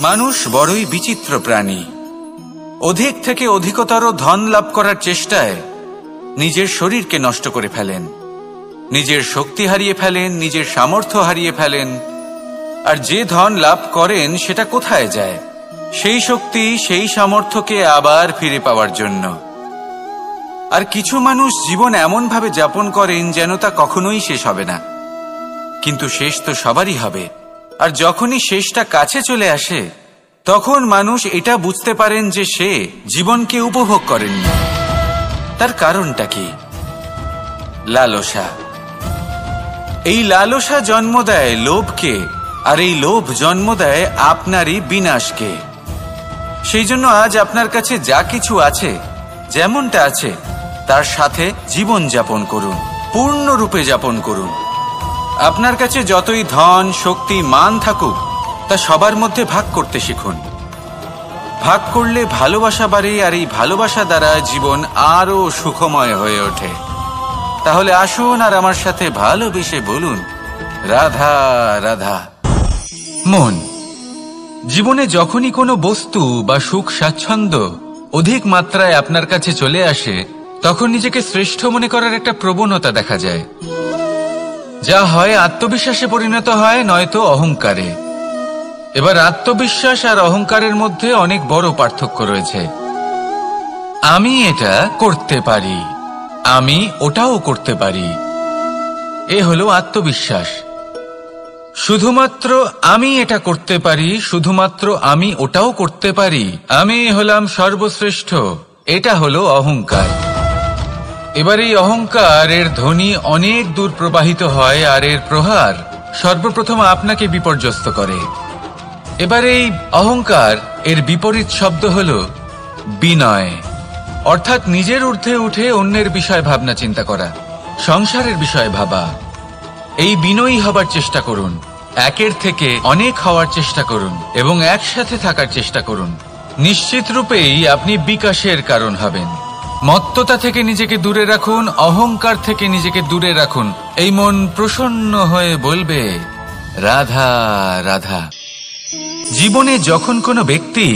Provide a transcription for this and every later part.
মানুষ বড়ই বিচিত্র প্রাণী। অধিক থেকে অধিকতর ধন লাভ করার চেষ্টায় নিজের শরীরকে নষ্ট করে ফেলেন, নিজের শক্তি হারিয়ে ফেলেন, নিজের সামর্থ্য হারিয়ে ফেলেন। আর যে ধন লাভ করেন সেটা কোথায় যায়? সেই শক্তি, সেই সামর্থ্যকে আবার ফিরে পাওয়ার জন্য। আর কিছু মানুষ জীবন এমনভাবে যাপন করেন যেন তা কখনোই শেষ হবে না, কিন্তু শেষ তো সবারই হবে। আর যখনই শেষটা কাছে চলে আসে তখন মানুষ এটা বুঝতে পারেন যে সে জীবনকে উপভোগ করেননি। তার কারণটা কি? লালসা। এই লালসা জন্ম দেয় লোভকে, আর এই লোভ জন্ম দেয় আপনারই বিনাশকে। সেই জন্য আজ আপনার কাছে যা কিছু আছে, যেমনটা আছে তার সাথে জীবন যাপন করুন, পূর্ণরূপে যাপন করুন। আপনার কাছে যতই ধন, শক্তি, মান থাকুক, তা সবার মধ্যে ভাগ করতে শিখুন। ভাগ করলে ভালোবাসা বাড়ে, আর এই ভালোবাসা দ্বারা জীবন আরো সুখময় হয়ে ওঠে। তাহলে আসুন আর আমার সাথে ভালোবেসে বলুন, রাধা রাধা। মন। জীবনে যখনই কোনো বস্তু বা সুখ স্বাচ্ছন্দ্য অধিক মাত্রায় আপনার কাছে চলে আসে, তখন নিজেকে শ্রেষ্ঠ মনে করার একটা প্রবণতা দেখা যায়, যা হয় আত্মবিশ্বাসে পরিণত হয়, নয়তো অহংকারে। এবার আত্মবিশ্বাস আর অহংকারের মধ্যে অনেক বড় পার্থক্য রয়েছে। আমি এটা করতে পারি, আমি ওটাও করতে পারি, এ হলো আত্মবিশ্বাস। শুধুমাত্র আমি এটা করতে পারি, শুধুমাত্র আমি ওটাও করতে পারি, আমি হলাম সর্বশ্রেষ্ঠ, এটা হলো অহংকার। এবার এই অহংকার এর ধ্বনি অনেক দূর প্রবাহিত হয়, আর এর প্রহার সর্বপ্রথম আপনাকে বিপর্যস্ত করে। এবার এই অহংকার এর বিপরীত শব্দ হলো বিনয়, অর্থাৎ নিজের ঊর্ধ্বে উঠে অন্যের বিষয় ভাবনা চিন্তা করা, সংসারের বিষয়ে ভাবা। এই বিনয়ী হবার চেষ্টা করুন, একের থেকে অনেক হওয়ার চেষ্টা করুন এবং একসাথে থাকার চেষ্টা করুন। নিশ্চিত রূপেই আপনি বিকাশের কারণ হবেন। মত্ততা থেকে নিজেকে দূরে রাখুন, অহংকার থেকে নিজেকে দূরে রাখুন। এই মন প্রসন্ন হয়ে বলবে, রাধা রাধা। জীবনে যখন কোনো ব্যক্তি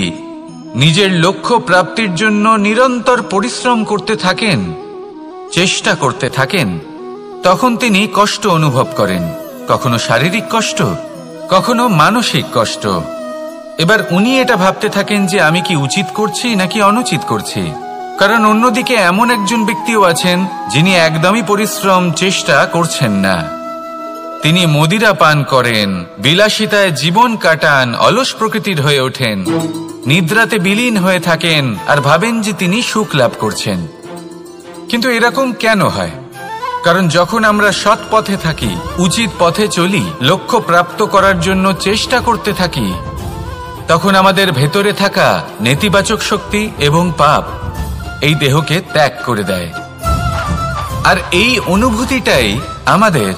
নিজের লক্ষ্য প্রাপ্তির জন্য নিরন্তর পরিশ্রম করতে থাকেন, চেষ্টা করতে থাকেন, তখন তিনি কষ্ট অনুভব করেন, কখনো শারীরিক কষ্ট, কখনো মানসিক কষ্ট। এবার উনি এটা ভাবতে থাকেন যে আমি কি উচিত করছি নাকি অনুচিত করছি। কারণ অন্যদিকে এমন একজন ব্যক্তিও আছেন যিনি একদমই পরিশ্রম, চেষ্টা করছেন না। তিনি মদিরা পান করেন, বিলাসিতায় জীবন কাটান, অলস প্রকৃতির হয়ে ওঠেন, নিদ্রাতে বিলীন হয়ে থাকেন আর ভাবেন যে তিনি সুখ লাভ করছেন। কিন্তু এরকম কেন হয়? কারণ যখন আমরা সৎ পথে থাকি, উচিত পথে চলি, লক্ষ্য প্রাপ্ত করার জন্য চেষ্টা করতে থাকি, তখন আমাদের ভেতরে থাকা নেতিবাচক শক্তি এবং পাপ এই দেহকে ত্যাগ করে দেয়। আর এই অনুভূতিটাই আমাদের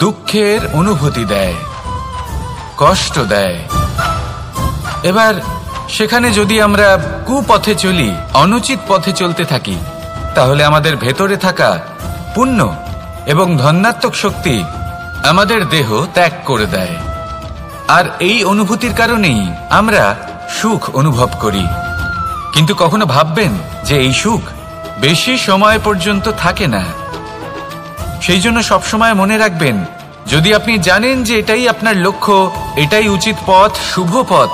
দুঃখের অনুভূতি দেয়, কষ্ট দেয়। এবার সেখানে যদি আমরা কুপথে চলি, অনুচিত পথে চলতে থাকি, তাহলে আমাদের ভেতরে থাকা পুণ্য এবং ধনাত্মক শক্তি আমাদের দেহ ত্যাগ করে দেয়। আর এই অনুভূতির কারণেই আমরা সুখ অনুভব করি। কিন্তু কখনো ভাববেন যে এই সুখ বেশি সময় পর্যন্ত থাকে না। সেই জন্য সবসময় মনে রাখবেন, যদি আপনি জানেন যে এটাই আপনার লক্ষ্য, এটাই উচিত পথ, শুভ পথ,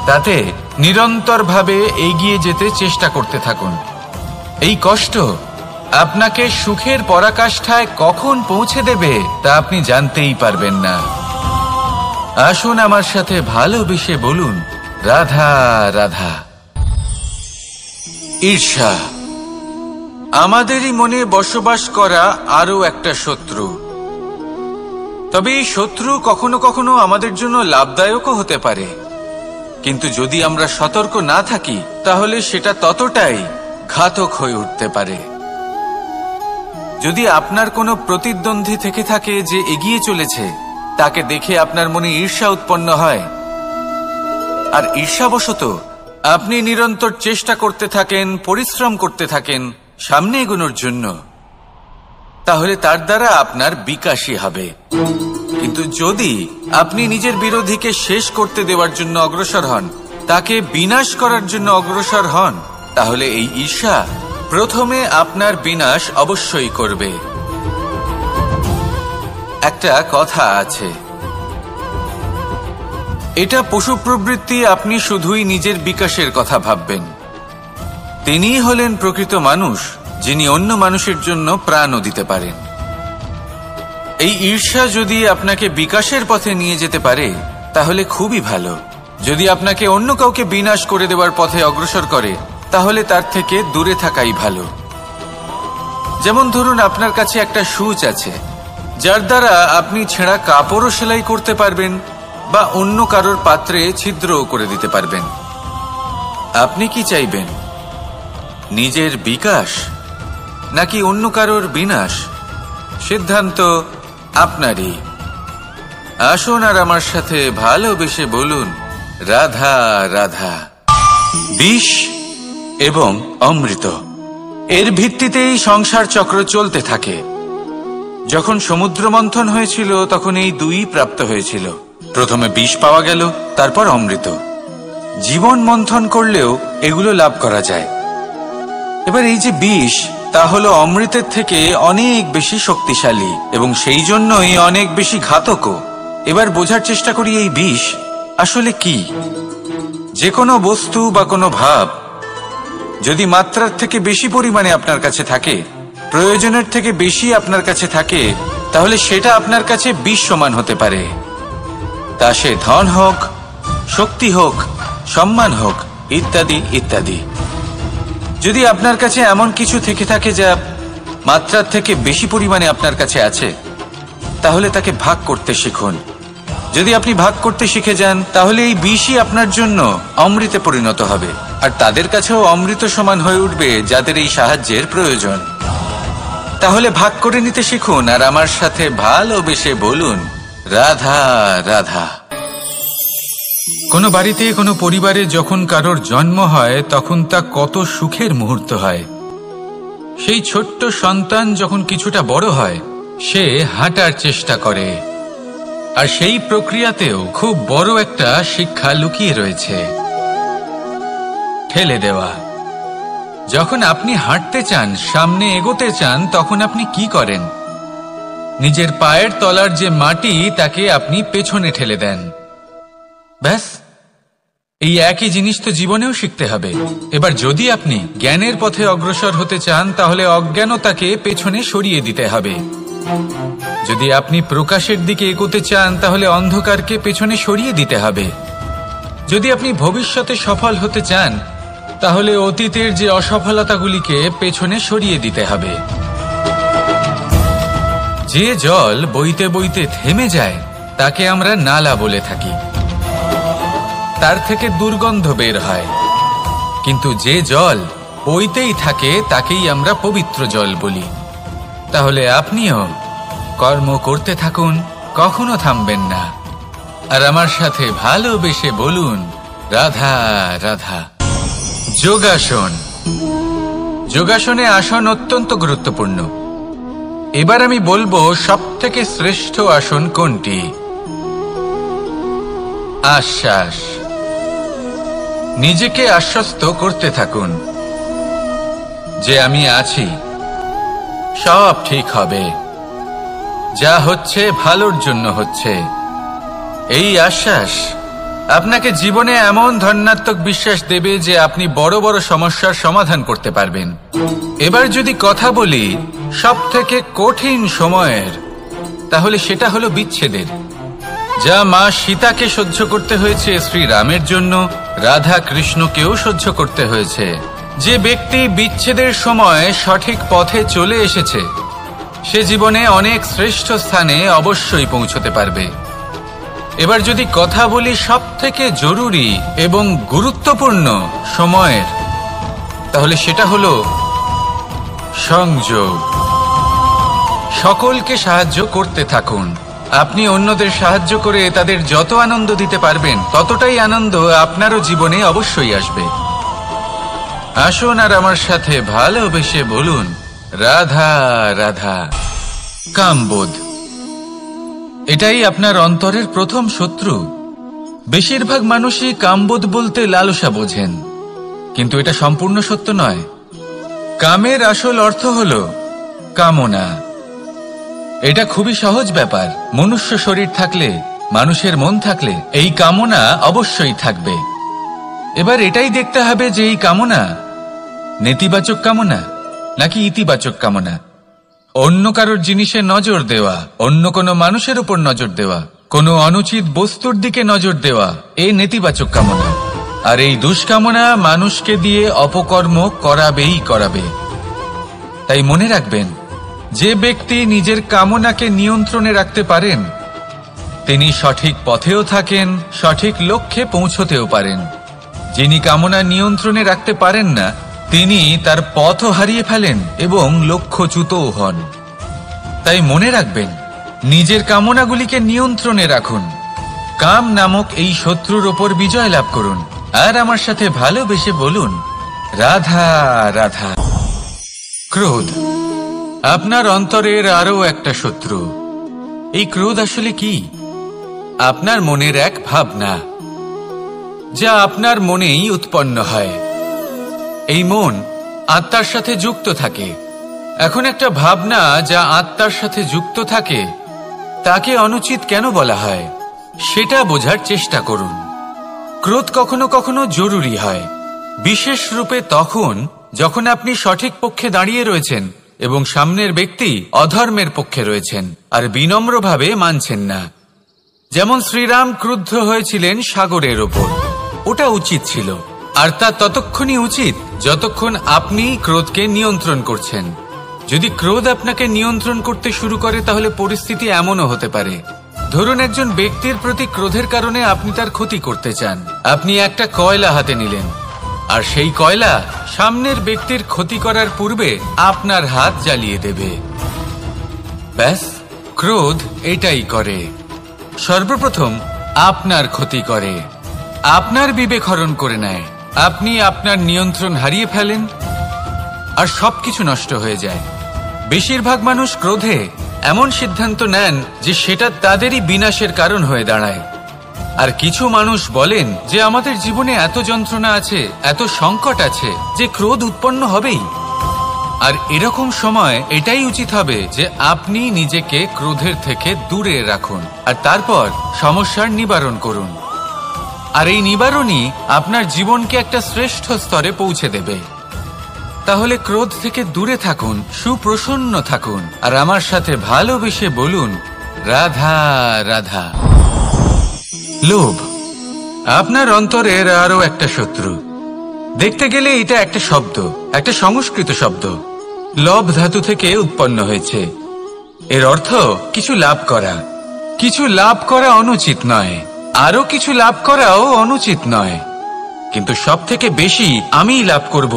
তাতে নিরন্তরভাবে এগিয়ে যেতে চেষ্টা করতে থাকুন। এই কষ্ট আপনাকে সুখের পরাকাষ্ঠায় কখন পৌঁছে দেবে তা আপনি জানতেই পারবেন না। আসুন আমার সাথে ভালোবেসে বলুন, রাধা রাধা। ঈর্ষা আমাদেরই মনে বসবাস করা আরো একটা শত্রু। তবে এই শত্রু কখনো কখনো আমাদের জন্য লাভদায়কও হতে পারে, কিন্তু যদি আমরা সতর্ক না থাকি তাহলে সেটা ততটাই ঘাতক হয়ে উঠতে পারে। যদি আপনার কোনো প্রতিদ্বন্দ্বী থেকে থাকে যে এগিয়ে চলেছে, তাকে দেখে আপনার মনে ঈর্ষা উৎপন্ন হয়, আর ঈর্ষাবশত আপনি নিরন্তর চেষ্টা করতে থাকেন, পরিশ্রম করতে থাকেন সামনে এগোনোর জন্য, তাহলে তার দ্বারা আপনার বিকাশই হবে। কিন্তু যদি আপনি নিজের বিরোধীকে শেষ করতে দেওয়ার জন্য অগ্রসর হন, তাকে বিনাশ করার জন্য অগ্রসর হন, তাহলে এই ঈর্ষা প্রথমে আপনার বিনাশ অবশ্যই করবে। একটা কথা আছে, এটা পশু প্রবৃত্তি, আপনি শুধুই নিজের বিকাশের কথা ভাববেন। তিনিই হলেন প্রকৃত মানুষ, যিনি অন্য মানুষের জন্য প্রাণও দিতে পারেন। এই ঈর্ষা যদি আপনাকে বিকাশের পথে নিয়ে যেতে পারে তাহলে খুবই ভালো। যদি আপনাকে অন্য কাউকে বিনাশ করে দেওয়ার পথে অগ্রসর করে তাহলে তার থেকে দূরে থাকাই ভালো। যেমন ধরুন, আপনার কাছে একটা সূচ আছে যার দ্বারা আপনি ছেঁড়া কাপড়ও সেলাই করতে পারবেন বা অন্য কারোর পাত্রে ছিদ্রও করে দিতে পারবেন। আপনি কি চাইবেন, নিজের বিকাশ নাকি অন্য কারোর বিনাশ? সিদ্ধান্ত আপনারই। আসুন আর আমার সাথে ভালোবেসে বলুন, রাধা রাধা। বিষ এবং অমৃত, এর ভিত্তিতেই সংসার চক্র চলতে থাকে। যখন সমুদ্র মন্থন হয়েছিল তখন এই দুই প্রাপ্ত হয়েছিল। প্রথমে বিষ পাওয়া গেল, তারপর অমৃত। জীবন মন্থন করলেও এগুলো লাভ করা যায়। এবার এই যে বিষ, তা হলো অমৃতের থেকে অনেক বেশি শক্তিশালী এবং সেই জন্যই অনেক বেশি ঘাতকও। এবার বোঝার চেষ্টা করি এই বিষ আসলে কি। যে কোনো বস্তু বা কোনো ভাব যদি মাত্রার থেকে বেশি পরিমাণে আপনার কাছে থাকে, প্রয়োজনের থেকে বেশি আপনার কাছে থাকে, তাহলে সেটা আপনার কাছে বিষ সমান হতে পারে। তা সে ধন হোক, শক্তি হোক, সম্মান হোক, ইত্যাদি ইত্যাদি। যদি আপনার কাছে এমন কিছু থেকে থাকে যা মাত্রার থেকে বেশি পরিমাণে আপনার কাছে আছে, তাহলে তাকে ভাগ করতে শিখুন। যদি আপনি ভাগ করতে শিখে যান তাহলে এই বিষই আপনার জন্য অমৃতে পরিণত হবে, আর তাদের কাছেও অমৃত সমান হয়ে উঠবে যাদের এই সাহায্যের প্রয়োজন। তাহলে ভাগ করে নিতে শিখুন আর আমার সাথে ভালোবেসে বলুন, রাধা রাধা। কোনো বাড়িতে, কোনো পরিবারে যখন কারোর জন্ম হয় তখন তা কত সুখের মুহূর্ত হয়। সেই ছোট্ট সন্তান যখন কিছুটা বড় হয়, সে হাঁটার চেষ্টা করে, আর সেই প্রক্রিয়াতেও খুব বড় একটা শিক্ষা লুকিয়ে রয়েছে, ঠেলে দেওয়া। যখন আপনি হাঁটতে চান, সামনে এগোতে চান, তখন আপনি কি করেন? নিজের পায়ের তলার যে মাটি তাকে আপনি পেছনে ঠেলে দেন। ব্যাস, এই একই জিনিস তো জীবনেও শিখতে হবে। এবার যদি আপনি জ্ঞানের পথে অগ্রসর হতে চান তাহলে অজ্ঞানতাকে পেছনে সরিয়ে দিতে হবে। যদি আপনি প্রকাশের দিকে এগোতে চান তাহলে অন্ধকারকে পেছনে সরিয়ে দিতে হবে। যদি আপনি ভবিষ্যতে সফল হতে চান তাহলে অতীতের যে অসফলতাগুলিকে পেছনে সরিয়ে দিতে হবে। যে জল বইতে বইতে থেমে যায় তাকে আমরা নালা বলে থাকি, তার থেকে দুর্গন্ধ বের হয়। কিন্তু যে জল বইতেই থাকে তাকেই আমরা পবিত্র জল বলি। তাহলে আপনিও কর্ম করতে থাকুন, কখনো থামবেন না, আর আমার সাথে ভালোবেসে বলুন, রাধা রাধা। যোগাসন। যোগাসনে আসন অত্যন্ত গুরুত্বপূর্ণ। এবার আমি বলবো সবথেকে শ্রেষ্ঠ আসন কোনটি। আশ্বাস। নিজেকে আশ্বস্ত করতে থাকুন যে আমি আছি, সব ঠিক হবে, যা হচ্ছে ভালোর জন্য হচ্ছে। এই আশ্বাস আপনাকে জীবনে এমন ধনাত্মক বিশ্বাস দেবে যে আপনি বড় বড় সমস্যার সমাধান করতে পারবেন। এবার যদি কথা বলি সবথেকে কঠিন সময়ের, তাহলে সেটা হলো বিচ্ছেদের। যা মা সীতাকে সহ্য করতে হয়েছে শ্রীরামের জন্য, রাধা কৃষ্ণকেও সহ্য করতে হয়েছে। যে ব্যক্তি বিচ্ছেদের সময় সঠিক পথে চলে এসেছে সে জীবনে অনেক শ্রেষ্ঠ স্থানে অবশ্যই পৌঁছতে পারবে। এবার যদি কথা বলি সবথেকে জরুরি এবং গুরুত্বপূর্ণ সময়ের, তাহলে সেটা হলো সংযোগ। সকলকে সাহায্য করতে থাকুন। আপনি অন্যদের সাহায্য করে তাদের যত আনন্দ দিতে পারবেন ততটাই আনন্দ আপনারও জীবনে অবশ্যই আসবে। আসুন আর আমার সাথে ভালোবেসে বলুন, রাধা রাধা। কামবোধ। এটাই আপনার অন্তরের প্রথম শত্রু। বেশিরভাগ মানুষই কামবোধ বলতে লালসা বোঝেন, কিন্তু এটা সম্পূর্ণ সত্য নয়। কামের আসল অর্থ হল কামনা। এটা খুবই সহজ ব্যাপার। মনুষ্য শরীর থাকলে, মানুষের মন থাকলে এই কামনা অবশ্যই থাকবে। এবার এটাই দেখতে হবে যে এই কামনা নেতিবাচক কামনা নাকি ইতিবাচক কামনা। অন্য কারোর জিনিসে নজর দেওয়া, অন্য কোনো মানুষের উপর নজর দেওয়া, কোনো অনুচিত বস্তুর দিকে নজর দেওয়া, এই নেতিবাচক কামনা। আর এই দুষ্কামনা মানুষকে দিয়ে অপকর্ম করাবে। তাই মনে রাখবেন, যে ব্যক্তি নিজের কামনাকে নিয়ন্ত্রণে রাখতে পারেন তিনি সঠিক পথেও থাকেন, সঠিক লক্ষ্যে পৌঁছতেও পারেন। যিনি কামনা নিয়ন্ত্রণে রাখতে পারেন না তিনি তার পথও হারিয়ে ফেলেন এবং লক্ষ্যচ্যুতও হন। তাই মনে রাখবেন, নিজের কামনাগুলিকে নিয়ন্ত্রণে রাখুন। কাম নামক এই শত্রুর ওপর বিজয় লাভ করুন। আর আমার সাথে ভালোবেসে বলুন, রাধা রাধা। ক্রোধ আপনার অন্তরের আরো একটা শত্রু। এই ক্রোধ আসলে কি? আপনার মনের এক ভাবনা, যা আপনার মনেই উৎপন্ন হয়। এই মন আত্মার সাথে যুক্ত থাকে। এখন একটা ভাবনা যা আত্মার সাথে যুক্ত থাকে তাকে অনুচিত কেন বলা হয় সেটা বোঝার চেষ্টা করুন। ক্রোধ কখনো কখনো জরুরি হয়, বিশেষ রূপে তখন যখন আপনি সঠিক পক্ষে দাঁড়িয়ে রয়েছেন এবং সামনের ব্যক্তি অধর্মের পক্ষে রয়েছেন আর বিনম্রভাবে মানছেন না। যেমন শ্রীরাম ক্রুদ্ধ হয়েছিলেন সাগরের ওপর। ওটা উচিত ছিল, আর তা ততক্ষণই উচিত যতক্ষণ আপনি ক্রোধকে নিয়ন্ত্রণ করছেন। যদি ক্রোধ আপনাকে নিয়ন্ত্রণ করতে শুরু করে তাহলে পরিস্থিতি এমনও হতে পারে, ধরুন একজন ব্যক্তির প্রতি ক্রোধের কারণে আপনি তার ক্ষতি করতে চান। আপনি একটা কয়লা হাতে নিলেন আর সেই কয়লা সামনের ব্যক্তির ক্ষতি করার পূর্বে আপনার হাত জ্বালিয়ে দেবে। ব্যাস, ক্রোধ এটাই করে। সর্বপ্রথম আপনার ক্ষতি করে, আপনার বিবেক হরণ করে নেয়। আপনি আপনার নিয়ন্ত্রণ হারিয়ে ফেলেন আর সবকিছু নষ্ট হয়ে যায়। বেশিরভাগ মানুষ ক্রোধে এমন সিদ্ধান্ত নেন যে সেটা তাদেরই বিনাশের কারণ হয়ে দাঁড়ায়। আর কিছু মানুষ বলেন যে আমাদের জীবনে এত যন্ত্রণা আছে, এত সংকট আছে যে ক্রোধ উৎপন্ন হবেই। আর এরকম সময় এটাই উচিত হবে যে আপনি নিজেকে ক্রোধের থেকে দূরে রাখুন আর তারপর সমস্যার নিবারণ করুন। আর এই নিবারণই আপনার জীবনকে একটা শ্রেষ্ঠ স্তরে পৌঁছে দেবে। তাহলে ক্রোধ থেকে দূরে থাকুন, সুপ্রসন্ন থাকুন আর আমার সাথে ভালোবেসে বলুন, রাধা রাধা। লোভ আপনার অন্তরের আরো একটা শত্রু। দেখতে গেলে এটা একটা শব্দ, একটা সংস্কৃত শব্দ। লব ধাতু থেকে উৎপন্ন হয়েছে। এর অর্থ কিছু লাভ করা। কিছু লাভ করা অনুচিত নয়, আরো কিছু লাভ করাও অনুচিত নয়, কিন্তু সব থেকে বেশি আমিই লাভ করব,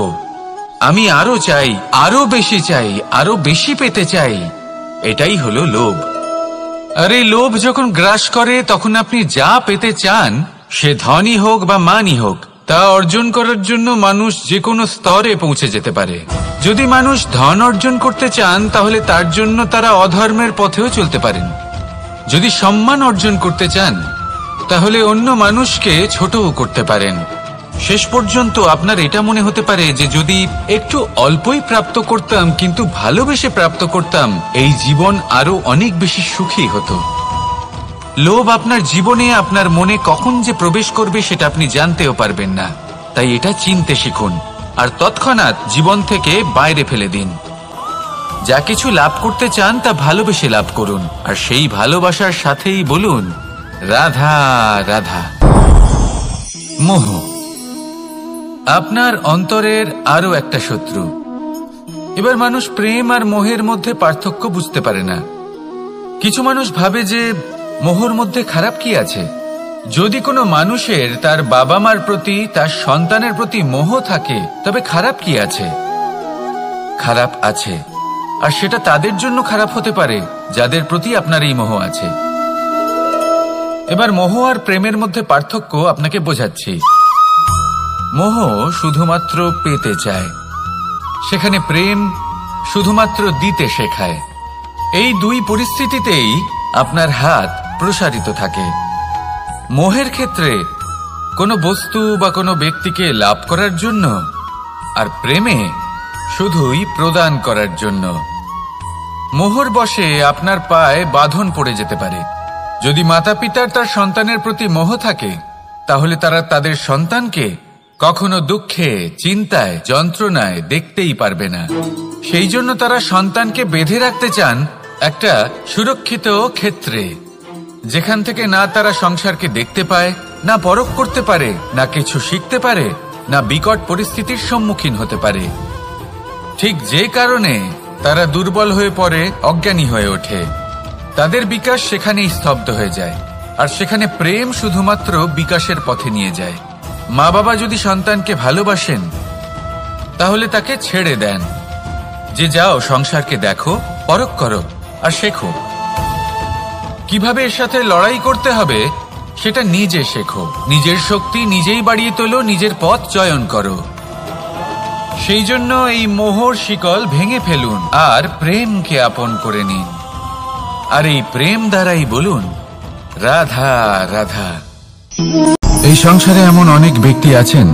আমি আরো চাই, আরো বেশি চাই, আরো বেশি পেতে চাই, এটাই হলো লোভ। আর এই লোভ যখন গ্রাস করে তখন আপনি যা পেতে চান, সে ধনই হোক বা মানই হোক, তা অর্জন করার জন্য মানুষ যে কোনো স্তরে পৌঁছে যেতে পারে। যদি মানুষ ধন অর্জন করতে চান তাহলে তার জন্য তারা অধর্মের পথেও চলতে পারেন। যদি সম্মান অর্জন করতে চান তাহলে অন্য মানুষকে ছোটও করতে পারেন। শেষ পর্যন্ত আপনার এটা মনে হতে পারে যে যদি একটু অল্পই প্রাপ্ত করতাম, কিন্তু ভালোবেসে প্রাপ্ত করতাম, এই জীবন আরো অনেক বেশি সুখী হতো। লোভ আপনার জীবনে, আপনার মনে কখন যে প্রবেশ করবে সেটা আপনি জানতেও পারবেন না। তাই এটা চিনতে শিখুন আর তৎক্ষণাৎ জীবন থেকে বাইরে ফেলে দিন। যা কিছু লাভ করতে চান তা ভালোবেসে লাভ করুন আর সেই ভালোবাসার সাথেই বলুন, রাধা রাধা। মোহ আপনার অন্তরের আরো একটা শত্রু। এবার মানুষ প্রেম আর মোহের মধ্যে পার্থক্য বুঝতে পারে না। কিছু মানুষ ভাবে যে মোহর মধ্যে খারাপ কি আছে। যদি কোনো মানুষের তার বাবা মার প্রতি, তার সন্তানের প্রতি মোহ থাকে তবে খারাপ কি আছে? খারাপ আছে, আর সেটা তাদের জন্য খারাপ হতে পারে যাদের প্রতি আপনার এই মোহ আছে। এবার মোহ আর প্রেমের মধ্যে পার্থক্য আপনাকে বোঝাচ্ছি। মোহ শুধুমাত্র পেতে চায়, সেখানে প্রেম শুধুমাত্র দিতে শেখায়। এই দুই পরিস্থিতিতেই আপনার হাত প্রসারিত থাকে। মোহের ক্ষেত্রে কোনো বস্তু বা কোনো ব্যক্তিকে লাভ করার জন্য, আর প্রেমে শুধুই প্রদান করার জন্য। মোহর বশে আপনার পায়ে বাঁধন পড়ে যেতে পারে। যদি মাতা পিতার তার সন্তানের প্রতি মোহ থাকে, তাহলে তারা তাদের সন্তানকে কখনো দুঃখে, চিন্তায়, যন্ত্রণায় দেখতেই পারবে না। সেই জন্য তারা সন্তানকে বেঁধে রাখতে চান একটা সুরক্ষিত ক্ষেত্রে, যেখান থেকে না তারা সংসারকে দেখতে পায়, না পরখ করতে পারে, না কিছু শিখতে পারে, না বিকট পরিস্থিতির সম্মুখীন হতে পারে। ঠিক যে কারণে তারা দুর্বল হয়ে পড়ে, অজ্ঞানী হয়ে ওঠে। তাদের বিকাশ সেখানেই স্তব্ধ হয়ে যায়, আর সেখানে প্রেম শুধুমাত্র বিকাশের পথে নিয়ে যায়। মা বাবা যদি সন্তানকে ভালোবাসেন, তাহলে তাকে ছেড়ে দেন যে যাও সংসারকে দেখো, পরখ করো আর শেখো। কিভাবে এর সাথে লড়াই করতে হবে সেটা নিজে শেখো। নিজের শক্তি নিজেই বাড়িয়ে তোলো, নিজের পথ চয়ন করো। সেই জন্য এই মোহর শিকল ভেঙে ফেলুন আর প্রেমকে আপন করে নিন। আর এই প্রেম দ্বারাই বলুন, রাধা রাধা। এই সংসারে এমন অনেক ব্যক্তি আছেন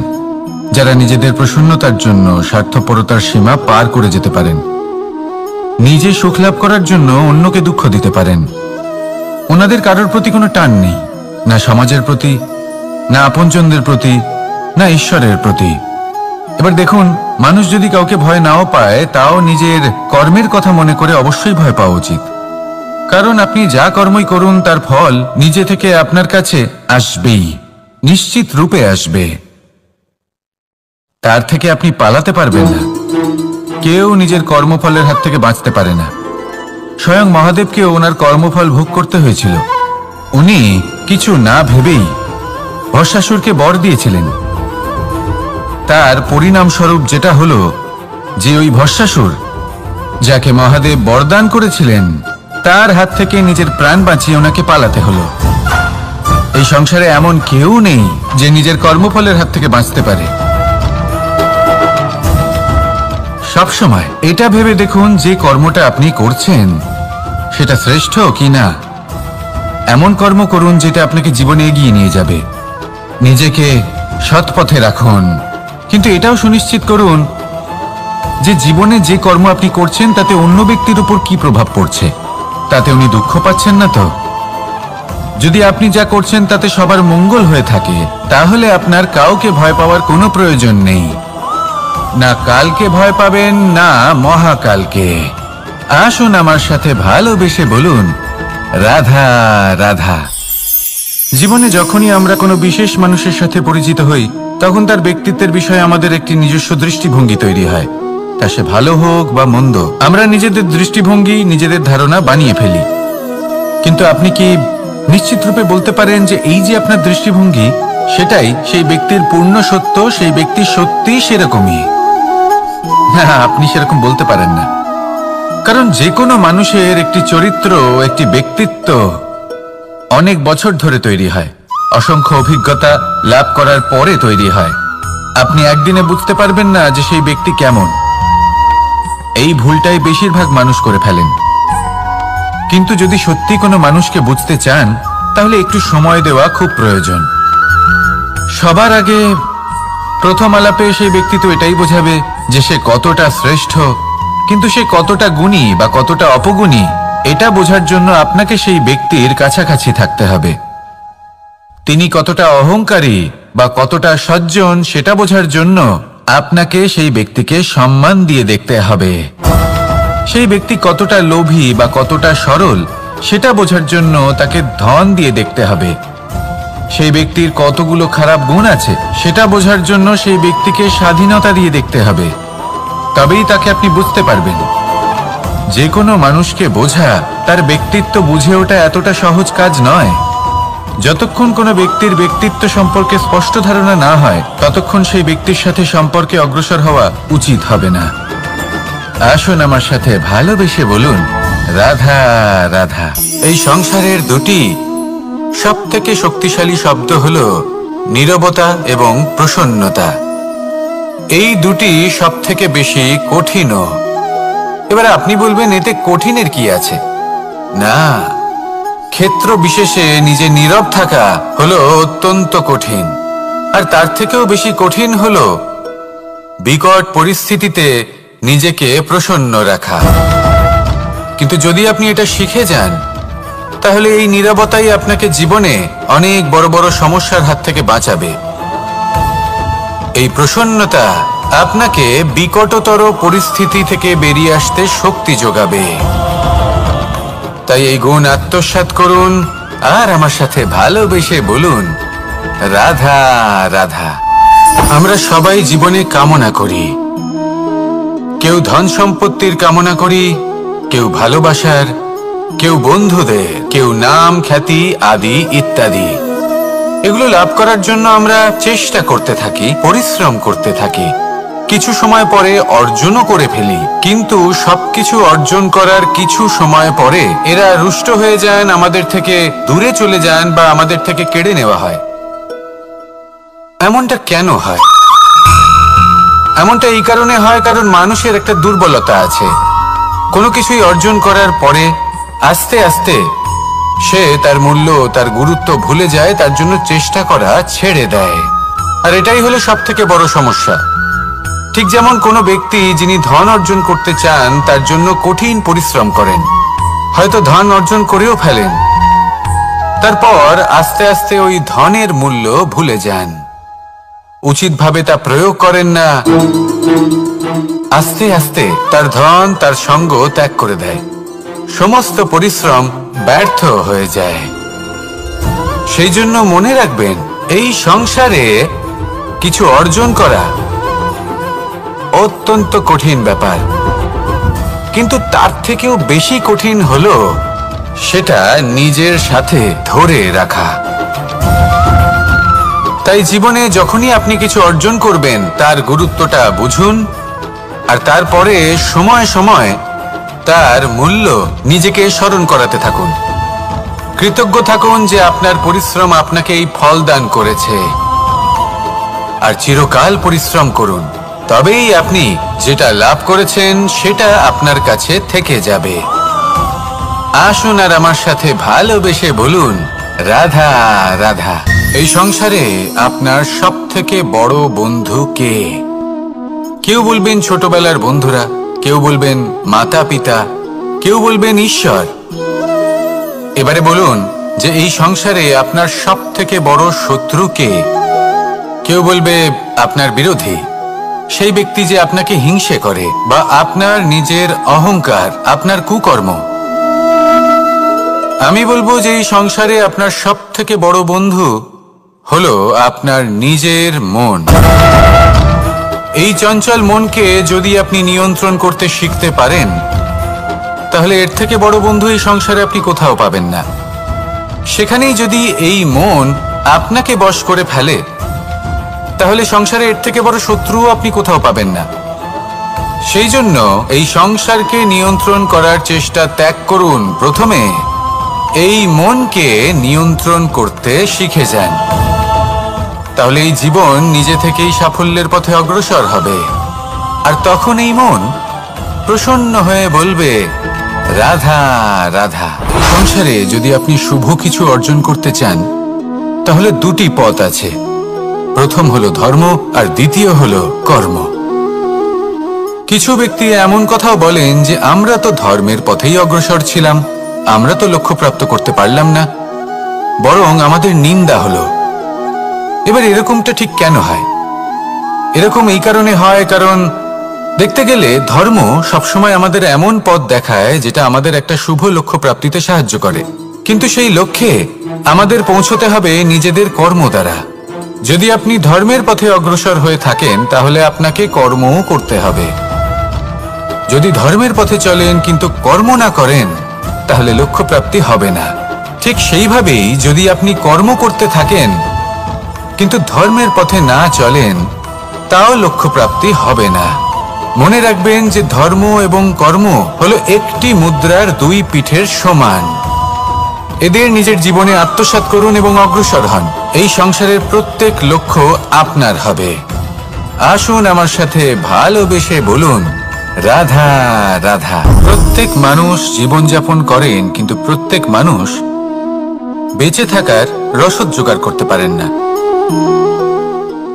যারা নিজেদের প্রসন্নতার জন্য স্বার্থপরতার সীমা পার করে যেতে পারেন। নিজে সুখ লাভ করার জন্য অন্যকে দুঃখ দিতে পারেন। ওনাদের কারোর প্রতি কোনো টান নেই, না সমাজের প্রতি, না আপনজনদের প্রতি, না ঈশ্বরের প্রতি। এবার দেখুন, মানুষ যদি কাউকে ভয় নাও পায়, তাও নিজের কর্মের কথা মনে করে অবশ্যই ভয় পাওয়া উচিত। কারণ আপনি যা কর্মই করুন, তার ফল নিজে থেকে আপনার কাছে আসবেই, নিশ্চিত রূপে আসবে। তার থেকে আপনি পালাতে পারবেন না। কেউ নিজের কর্মফলের হাত থেকে বাঁচতে পারে না। স্বয়ং মহাদেবকেও ওনার কর্মফল ভোগ করতে হয়েছিল। উনি কিছু না ভেবেই ভস্মাসুরকে বর দিয়েছিলেন। তার পরিণামস্বরূপ যেটা হলো যে ওই ভস্মাসুর, যাকে মহাদেব বরদান করেছিলেন, তার হাত থেকে নিজের প্রাণ বাঁচিয়ে ওনাকে পালাতে হলো। এই সংসারে এমন কেউ নেই যে নিজের কর্মফলের হাত থেকে বাঁচতে পারে। সবসময় এটা ভেবে দেখুন যে কর্মটা আপনি করছেন সেটা শ্রেষ্ঠ কি না। এমন কর্ম করুন যেটা আপনাকে জীবনে এগিয়ে নিয়ে যাবে। নিজেকে সৎ পথে রাখুন, কিন্তু এটাও সুনিশ্চিত করুন যে জীবনে যে কর্ম আপনি করছেন তাতে অন্য ব্যক্তির উপর কি প্রভাব পড়ছে, তাতে উনি দুঃখ পাচ্ছেন না তো। যদি আপনি যা করছেন তাতে সবার মঙ্গল হয়ে থাকে, তাহলে আপনার কাউকে ভয় পাওয়ার কোনো প্রয়োজন নেই। না কালকে ভয় পাবেন, না মহাকালকে। আসুন আমার সাথে ভালোবেসে বলুন, রাধা রাধা। জীবনে যখনই আমরা কোনো বিশেষ মানুষের সাথে পরিচিত হই, তখন তার ব্যক্তিত্বের বিষয়ে আমাদের একটি নিজস্ব দৃষ্টিভঙ্গি তৈরি হয়। তা সে ভালো হোক বা মন্দ, আমরা নিজেদের দৃষ্টিভঙ্গি, নিজেদের ধারণা বানিয়ে ফেলি। কিন্তু আপনি কি নিশ্চিত রূপে বলতে পারেন যে এই যে আপনার দৃষ্টিভঙ্গি, সেটাই সেই ব্যক্তির পূর্ণ সত্য, সেই ব্যক্তি সত্যি সেরকমই? না, আপনি সেরকম বলতে পারেন না। কারণ যে কোনো মানুষের একটি চরিত্র, একটি ব্যক্তিত্ব অনেক বছর ধরে তৈরি হয়, অসংখ্য অভিজ্ঞতা লাভ করার পরে তৈরি হয়। আপনি একদিনে বুঝতে পারবেন না যে সেই ব্যক্তি কেমন। এই ভুলটাই বেশিরভাগ মানুষ করে ফেলেন। কিন্তু যদি সত্যি কোনো মানুষকে বুঝতে চান, তাহলে একটু সময় দেওয়া খুব প্রয়োজন। সবার আগে প্রথম আলাপে সেই ব্যক্তি তো এটাই বোঝাবে যে সে কতটা শ্রেষ্ঠ, কিন্তু সে কতটা গুণী বা কতটা অপগুণী, এটা বোঝার জন্য আপনাকে সেই ব্যক্তির কাছাকাছি থাকতে হবে। তিনি কতটা অহংকারী বা কতটা সজ্জন, সেটা বোঝার জন্য আপনাকে সেই ব্যক্তিকে সম্মান দিয়ে দেখতে হবে। সেই ব্যক্তি কতটা লোভী বা কতটা সরল, সেটা বোঝার জন্য তাকে ধন দিয়ে দেখতে হবে। সেই ব্যক্তির কতগুলো খারাপ গুণ আছে, সেটা বোঝার জন্য সেই ব্যক্তিকে স্বাধীনতা দিয়ে দেখতে হবে। তবেই তাকে আপনি বুঝতে পারবেন। যে কোনো মানুষকে বোঝা, তার ব্যক্তিত্ব বুঝে ওঠা এতটা সহজ কাজ নয়। যতক্ষণ কোনো ব্যক্তির ব্যক্তিত্ব সম্পর্কে স্পষ্ট ধারণা না হয়, ততক্ষণ সেই ব্যক্তির সাথে সম্পর্কে অগ্রসর হওয়া উচিত হবে না। আসুন আমার সাথে ভালোবেসে বলুন, রাধা রাধা। এই সংসারের দুটি সবথেকে শক্তিশালী শব্দ হল নীরবতা এবং প্রসন্নতা। এই দুটি সবথেকে বেশি কঠিনও। এবার আপনি বলবেন, এতে কঠিনের কি আছে? না, ক্ষেত্র বিশেষে নিজে নীরব থাকা হলো অত্যন্ত কঠিন। আর তার থেকেও বেশি কঠিন হলো বিকট পরিস্থিতিতে নিজেকে প্রসন্ন রাখা। কিন্তু যদি আপনি এটা শিখে যান, তাহলে এই নীরবতাই আপনাকে জীবনে অনেক বড় বড় সমস্যার হাত থেকে বাঁচাবে। এই প্রসন্নতা আপনাকে বিকটতর পরিস্থিতি থেকে বেরিয়ে আসতে শক্তি যোগাবে। তাই এই গুণ আত্মসাৎ করুন আর আমার সাথে ভালোবেসে বলুন, রাধা রাধা। আমরা সবাই জীবনে কামনা করি। কেউ ধন সম্পত্তির কামনা করি, কেউ ভালোবাসার, কেউ বন্ধুদের, কেউ নাম খ্যাতি আদি ইত্যাদি। এগুলো লাভ করার জন্য আমরা চেষ্টা করতে থাকি, পরিশ্রম করতে থাকি, কিছু সময় পরে অর্জনও করে ফেলি। কিন্তু সবকিছু অর্জন করার কিছু সময় পরে এরা রুষ্ট হয়ে যান, আমাদের থেকে দূরে চলে যান বা আমাদের থেকে কেড়ে নেওয়া হয়। এমনটা কেন হয়? এমনটা এই কারণে হয় কারণ মানুষের একটা দুর্বলতা আছে। কোনো কিছুই অর্জন করার পরে আস্তে আস্তে সে তার মূল্য, তার গুরুত্ব ভুলে যায়, তার জন্য চেষ্টা করা ছেড়ে দেয়। আর এটাই হলো সব থেকে বড় সমস্যা। ঠিক যেমন কোনো ব্যক্তি যিনি ধন অর্জন করতে চান তার জন্য কঠিন পরিশ্রম করেন, হয়তো ধন অর্জন করেও ফেলেন, তারপর আস্তে আস্তে ওই ধনের মূল্য ভুলে যান, উচিতভাবে তা প্রয়োগ করেন না, আস্তে আস্তে তার ধন তার সঙ্গ ত্যাগ করে দেয়, সমস্ত পরিশ্রম ব্যর্থ হয়ে যায়। সেই জন্য মনে রাখবেন, এই সংসারে কিছু অর্জন করা অত্যন্ত কঠিন ব্যাপার, কিন্তু তার থেকেও বেশি কঠিন হলো সেটা নিজের সাথে ধরে রাখা। তাই জীবনে যখনই আপনি কিছু অর্জন করবেন তার গুরুত্বটা বুঝুন, আর তারপরে সময় সময় তার মূল্য নিজেকে স্মরণ করাতে থাকুন। কৃতজ্ঞ থাকুন যে আপনার পরিশ্রম আপনাকে এই ফল দান করেছে, আর চিরকাল পরিশ্রম করুন, তবেই আপনি যেটা লাভ করেছেন সেটা আপনার কাছে থেকে যাবে। আসুন আর আমার সাথে ভালোবেসে বলুন, রাধা রাধা। এই সংসারে আপনার সব থেকে বড় বন্ধু কে? কেউ বলবেন ছোটবেলার বন্ধুরা, কেউ বলবেন মাতা পিতা, কেউ বলবেন ঈশ্বর। এবারে বলুন যে এই সংসারে আপনার সব থেকে বড় শত্রু কে? কেউ বলবে আপনার বিরোধী, সেই ব্যক্তি যে আপনাকে হিংসে করে, বা আপনার নিজের অহংকার, আপনার কুকর্ম। আমি বলবো যে এই সংসারে আপনার সব থেকে বড় বন্ধু হলো আপনার নিজের মন। এই চঞ্চল মনকে যদি আপনি নিয়ন্ত্রণ করতে শিখতে পারেন, তাহলে এর থেকে বড় বন্ধু এই সংসারে আপনি কোথাও পাবেন না। সেখানেই যদি এই মন আপনাকে বশ করে ফেলে, তাহলে সংসারে এর থেকে বড় শত্রুও আপনি কোথাও পাবেন না। সেই জন্য এই সংসারকে নিয়ন্ত্রণ করার চেষ্টা ত্যাগ করুন। প্রথমে এই মনকে নিয়ন্ত্রণ করতে শিখে যান, তাহলে এই জীবন নিজে থেকেই সাফল্যের পথে অগ্রসর হবে। আর তখন এই মন প্রসন্ন হয়ে বলবে, রাধা রাধা। সংসারে যদি আপনি শুভ কিছু অর্জন করতে চান, তাহলে দুটি পথ আছে। প্রথম হলো ধর্ম, আর দ্বিতীয় হলো কর্ম। কিছু ব্যক্তি এমন কথাও বলেন যে আমরা তো ধর্মের পথেই অগ্রসর ছিলাম, আমরা তো লক্ষ্যপ্রাপ্ত করতে পারলাম না, বরং আমাদের নিন্দা হলো। এবার এরকমটা ঠিক কেন হয়? এরকম এই কারণে হয় কারণ দেখতে গেলে ধর্ম সবসময় আমাদের এমন পথ দেখায় যেটা আমাদের একটা শুভ লক্ষ্য প্রাপ্তিতে সাহায্য করে, কিন্তু সেই লক্ষ্যে আমাদের পৌঁছতে হবে নিজেদের কর্ম দ্বারা। যদি আপনি ধর্মের পথে অগ্রসর হয়ে থাকেন, তাহলে আপনাকে কর্মও করতে হবে। যদি ধর্মের পথে চলেন কিন্তু কর্ম না করেন, তাহলে লক্ষ্য প্রাপ্তি হবে না। ঠিক সেইভাবেই যদি আপনি কর্ম করতে থাকেন কিন্তু ধর্মের পথে না চলেন, তাও লক্ষ্য প্রাপ্তি হবে না। মনে রাখবেন যে ধর্ম এবং কর্ম হলো একটি মুদ্রার দুই পিঠের সমান। এদের নিজের জীবনে আত্মসাৎ করুন এবং অগ্রসর হন। এই সংসারের প্রত্যেক লক্ষ্য আপনার হবে। আসুন আমার সাথে ভালোবেসে বলুন, রাধা রাধা। প্রত্যেক মানুষ জীবনযাপন করেন, কিন্তু প্রত্যেক মানুষ বেঁচে থাকার রসদ জোগাড় করতে পারেন না।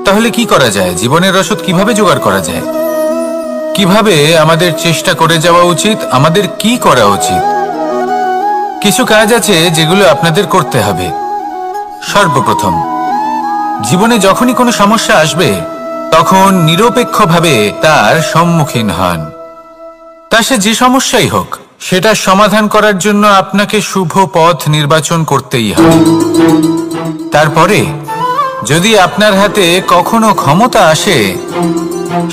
তাহলে কি করা যায়? জীবনের রসদ কিভাবে জোগাড় করা যায়? কিভাবে আমাদের চেষ্টা করে যাওয়া উচিত? আমাদের কি করা উচিত? কিছু কাজ আছে যেগুলো আপনাদের করতে হবে। সর্বপ্রথম, জীবনে যখনই কোনো সমস্যা আসবে তখন নিরপেক্ষভাবে তার সম্মুখীন হন। তা সে যে সমস্যাই হোক, সেটা সমাধান করার জন্য আপনাকে শুভ পথ নির্বাচন করতেই হবে। তারপরে যদি আপনার হাতে কখনো ক্ষমতা আসে,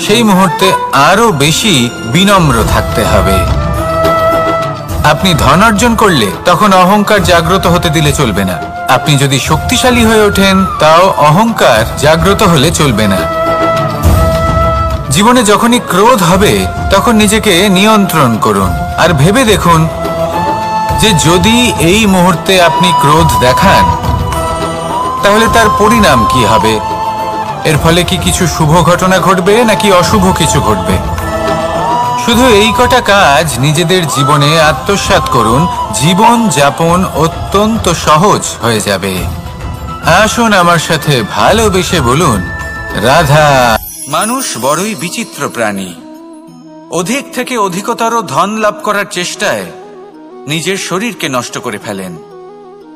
সেই মুহূর্তে আরো বেশি বিনম্র থাকতে হবে। আপনি ধন অর্জন করলে তখন অহংকার জাগ্রত হতে দিলে চলবে না। আপনি যদি শক্তিশালী হয়ে ওঠেন, তাও অহংকার জাগ্রত হলে চলবে না। জীবনে যখনই ক্রোধ হবে তখন নিজেকে নিয়ন্ত্রণ করুন আর ভেবে দেখুন যে যদি এই মুহূর্তে আপনি ক্রোধ দেখান তাহলে তার পরিণাম কি হবে। এর ফলে কি কিছু শুভ ঘটনা ঘটবে নাকি অশুভ কিছু ঘটবে? শুধু এই কটা কাজ নিজেদের জীবনে আত্মসাৎ করুন, জীবন যাপন অত্যন্ত সহজ হয়ে যাবে। আসুন আমার সাথে ভালোবেসে বলুন, রাধা। মানুষ বড়ই বিচিত্র প্রাণী। অধিক থেকে অধিকতর ধন লাভ করার চেষ্টায় নিজের শরীরকে নষ্ট করে ফেলেন,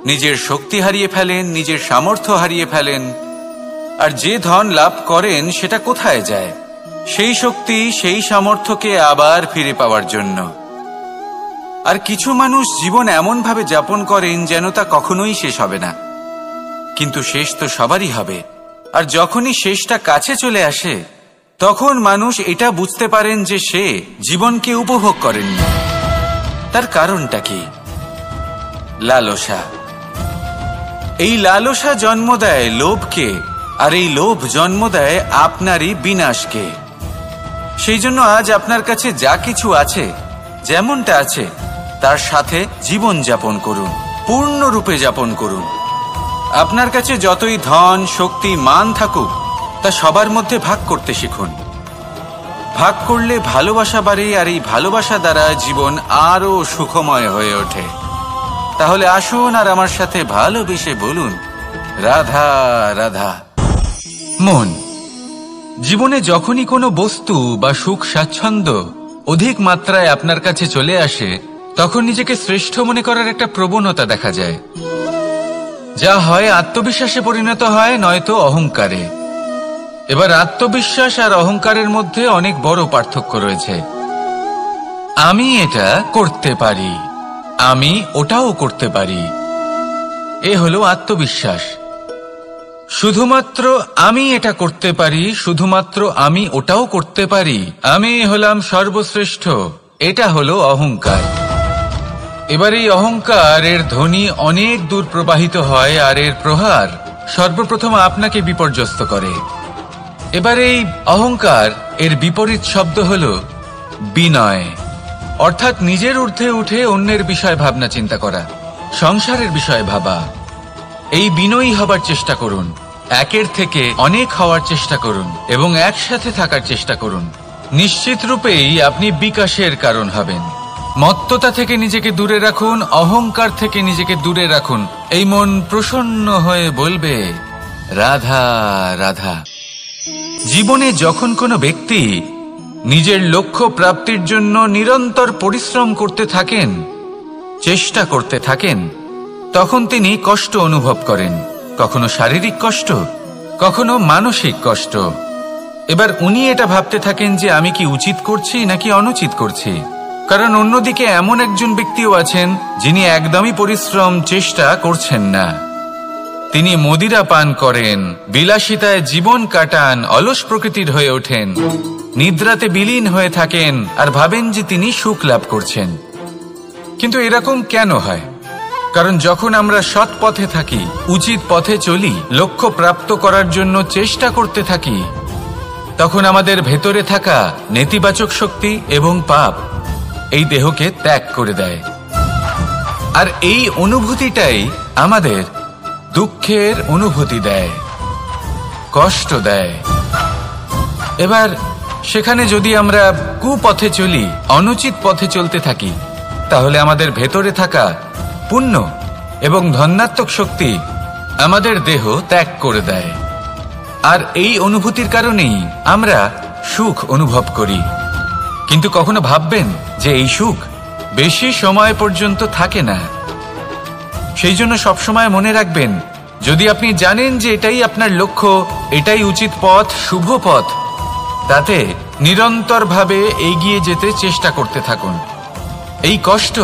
নিজের শক্তি হারিয়ে ফেলেন, নিজের সামর্থ্য হারিয়ে ফেলেন। আর যে ধন লাভ করেন সেটা কোথায় যায়? সেই শক্তি, সেই সামর্থ্যকে আবার ফিরে পাওয়ার জন্য। আর কিছু মানুষ জীবন এমন ভাবে যাপন করেন যেন তা কখনোই শেষ হবে না, কিন্তু শেষ তো সবারই হবে। আর যখনই শেষটা কাছে চলে আসে তখন মানুষ এটা বুঝতে পারেন যে সে জীবনকে উপভোগ করেননি। তার কারণটা কি? লালসা। এই লালসা জন্ম দেয় লোভকে, আর এই লোভ জন্ম দেয় আপনারই বিনাশকে। সেই জন্য আজ আপনার কাছে যা কিছু আছে, যেমনটা আছে, তার সাথে জীবন যাপন করুন, পূর্ণরূপে যাপন করুন। আপনার কাছে যতই ধন, শক্তি, মান থাকুক, তা সবার মধ্যে ভাগ করতে শিখুন। ভাগ করলে ভালোবাসা বাড়ে, আর এই ভালোবাসা দ্বারা জীবন আরো সুখময় হয়ে ওঠে। তাহলে আসুন আর আমার সাথে ভালোবেসে বলুন, রাধা রাধা। মন, জীবনে যখনই কোনো বস্তু বা সুখ স্বাচ্ছন্দ্য অধিক মাত্রায় আপনার কাছে চলে আসে তখন নিজেকে শ্রেষ্ঠ মনে করার একটা প্রবণতা দেখা যায়, যা হয় আত্মবিশ্বাসে পরিণত হয়, নয়তো অহংকারে। এবার আত্মবিশ্বাস আর অহংকারের মধ্যে অনেক বড় পার্থক্য রয়েছে। আমি এটা করতে পারি, আমি ওটাও করতে পারি, এ হলো আত্মবিশ্বাস। শুধুমাত্র আমি এটা করতে পারি, শুধুমাত্র আমি ওটাও করতে পারি, আমি হলাম সর্বশ্রেষ্ঠ, এটা হলো অহংকার। এবার এই অহংকার এর ধ্বনি অনেক দূর প্রবাহিত হয়, আর এর প্রহার সর্বপ্রথম আপনাকে বিপর্যস্ত করে। এবার এই অহংকার এর বিপরীত শব্দ হলো বিনয়, অর্থাৎ নিজের ঊর্ধ্বে উঠে অন্যের বিষয় ভাবনা চিন্তা করা, সংসারের বিষয়ে ভাবা। এই বিনয়ী হবার চেষ্টা করুন, একের থেকে অনেক হওয়ার চেষ্টা করুন এবং একসাথে থাকার চেষ্টা করুন। নিশ্চিত রূপেই আপনি বিকাশের কারণ হবেন। মত্ততা থেকে নিজেকে দূরে রাখুন, অহংকার থেকে নিজেকে দূরে রাখুন। এই মন প্রসন্ন হয়ে বলবে, রাধা রাধা। জীবনে যখন কোনো ব্যক্তি নিজের লক্ষ্য প্রাপ্তির জন্য নিরন্তর পরিশ্রম করতে থাকেন, চেষ্টা করতে থাকেন, তখন তিনি কষ্ট অনুভব করেন, কখনো শারীরিক কষ্ট, কখনো মানসিক কষ্ট। এবার উনি এটা ভাবতে থাকেন যে আমি কি উচিত করছি নাকি অনুচিত করছি। কারণ অন্যদিকে এমন একজন ব্যক্তিও আছেন যিনি একদমই পরিশ্রম চেষ্টা করছেন না। তিনি মদিরা পান করেন, বিলাসিতায় জীবন কাটান, অলস প্রকৃতির হয়ে ওঠেন, নিদ্রাতে বিলীন হয়ে থাকেন আর ভাবেন যে তিনি সুখ লাভ করছেন। কিন্তু এরকম কেন হয়? কারণ যখন আমরা সৎ পথে থাকি, উচিত পথে চলি, লক্ষ্য প্রাপ্ত করার জন্য চেষ্টা করতে থাকি, তখন আমাদের ভেতরে থাকা নেতিবাচক শক্তি এবং পাপ এই দেহকে ত্যাগ করে দেয়। আর এই অনুভূতিটাই আমাদের দুঃখের অনুভূতি দেয়, কষ্ট দেয়। এবার সেখানে যদি আমরা কুপথে চলি, অনুচিত পথে চলতে থাকি, তাহলে আমাদের ভেতরে থাকা পুণ্য এবং ধনাত্মক শক্তি আমাদের দেহ ত্যাগ করে দেয়। আর এই অনুভূতির কারণেই আমরা সুখ অনুভব করি। কিন্তু কখনো ভাববেন যে এই সুখ বেশি সময় পর্যন্ত থাকে না। সেই জন্য সবসময় মনে রাখবেন, যদি আপনি জানেন যে এটাই আপনার লক্ষ্য, এটাই উচিত পথ, শুভ পথ, তাতে নিরন্তরভাবে এগিয়ে যেতে চেষ্টা করতে থাকুন। এই কষ্ট